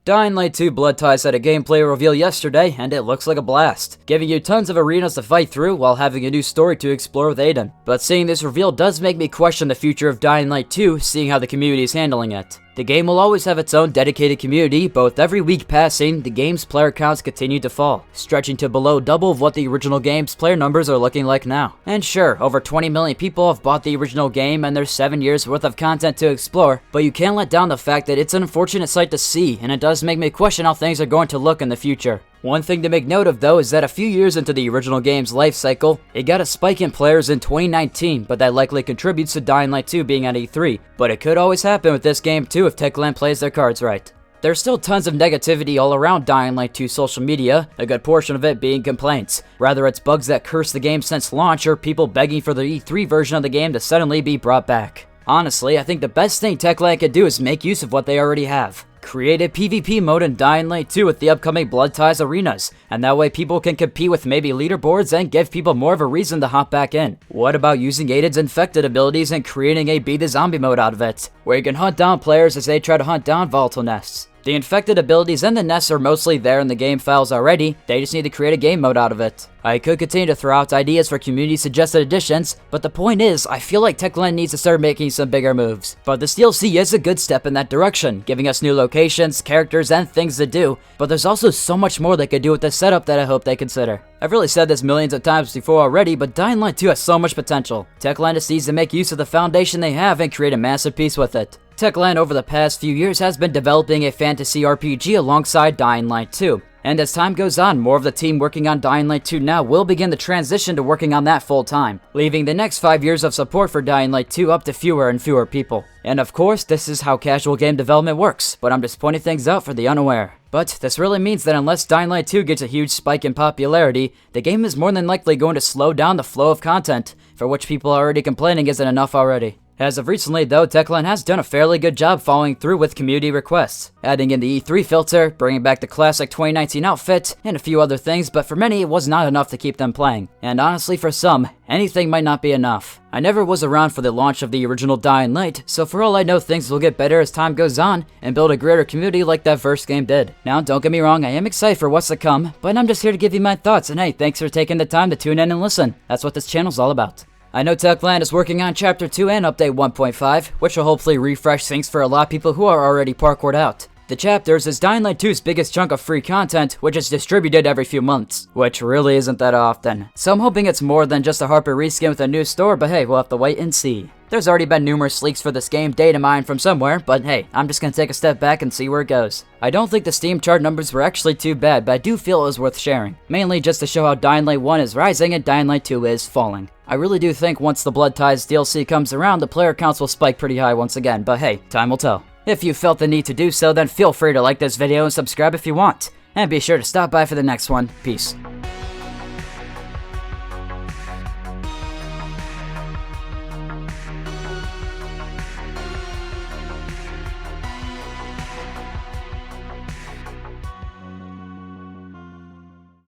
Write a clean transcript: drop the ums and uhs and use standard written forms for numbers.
Dying Light 2 Blood Ties had a gameplay reveal yesterday, and it looks like a blast, giving you tons of arenas to fight through while having a new story to explore with Aiden. But seeing this reveal does make me question the future of Dying Light 2, seeing how the community is handling it. The game will always have its own dedicated community, but with every week passing, the game's player counts continue to fall, stretching to below double of what the original game's player numbers are looking like now. And sure, over 20 million people have bought the original game and there's 7 years worth of content to explore, but you can't let down the fact that it's an unfortunate sight to see, and it does make me question how things are going to look in the future. One thing to make note of though is that a few years into the original game's life cycle, it got a spike in players in 2019, but that likely contributes to Dying Light 2 being at E3. But it could always happen with this game too if Techland plays their cards right. There's still tons of negativity all around Dying Light 2 social media, a good portion of it being complaints. Rather it's bugs that curse the game since launch or people begging for the E3 version of the game to suddenly be brought back. Honestly, I think the best thing Techland could do is make use of what they already have. Create a PvP mode in Dying Light 2 with the upcoming Blood Ties arenas, and that way people can compete with maybe leaderboards and give people more of a reason to hop back in. What about using Aiden's infected abilities and creating a Be the Zombie mode out of it, where you can hunt down players as they try to hunt down volatile nests? The infected abilities and the nests are mostly there in the game files already, they just need to create a game mode out of it. I could continue to throw out ideas for community suggested additions, but the point is, I feel like Techland needs to start making some bigger moves. But this DLC is a good step in that direction, giving us new locations, characters, and things to do, but there's also so much more they could do with this setup that I hope they consider. I've really said this millions of times before already, but Dying Light 2 has so much potential. Techland just needs to make use of the foundation they have and create a massive piece with it. Techland over the past few years has been developing a fantasy RPG alongside Dying Light 2. And as time goes on, more of the team working on Dying Light 2 now will begin the transition to working on that full time, leaving the next 5 years of support for Dying Light 2 up to fewer and fewer people. And of course, this is how casual game development works, but I'm just pointing things out for the unaware. But this really means that unless Dying Light 2 gets a huge spike in popularity, the game is more than likely going to slow down the flow of content, for which people are already complaining isn't enough already. As of recently though, Techland has done a fairly good job following through with community requests, adding in the E3 filter, bringing back the classic 2019 outfit, and a few other things, but for many it was not enough to keep them playing. And honestly for some, anything might not be enough. I never was around for the launch of the original Dying Light, so for all I know things will get better as time goes on, and build a greater community like that first game did. Now don't get me wrong, I am excited for what's to come, but I'm just here to give you my thoughts, and hey, thanks for taking the time to tune in and listen. That's what this channel's all about. I know Techland is working on Chapter 2 and Update 1.5, which will hopefully refresh things for a lot of people who are already parkoured out. The chapters is Dying Light 2's biggest chunk of free content, which is distributed every few months, which really isn't that often. So I'm hoping it's more than just a Harper reskin with a new store, but hey, we'll have to wait and see. There's already been numerous leaks for this game data mined from somewhere, but hey, I'm just gonna take a step back and see where it goes. I don't think the Steam chart numbers were actually too bad, but I do feel it was worth sharing. Mainly just to show how Dying Light 1 is rising and Dying Light 2 is falling. I really do think once the Blood Ties DLC comes around, the player counts will spike pretty high once again, but hey, time will tell. If you felt the need to do so, then feel free to like this video and subscribe if you want. And be sure to stop by for the next one. Peace.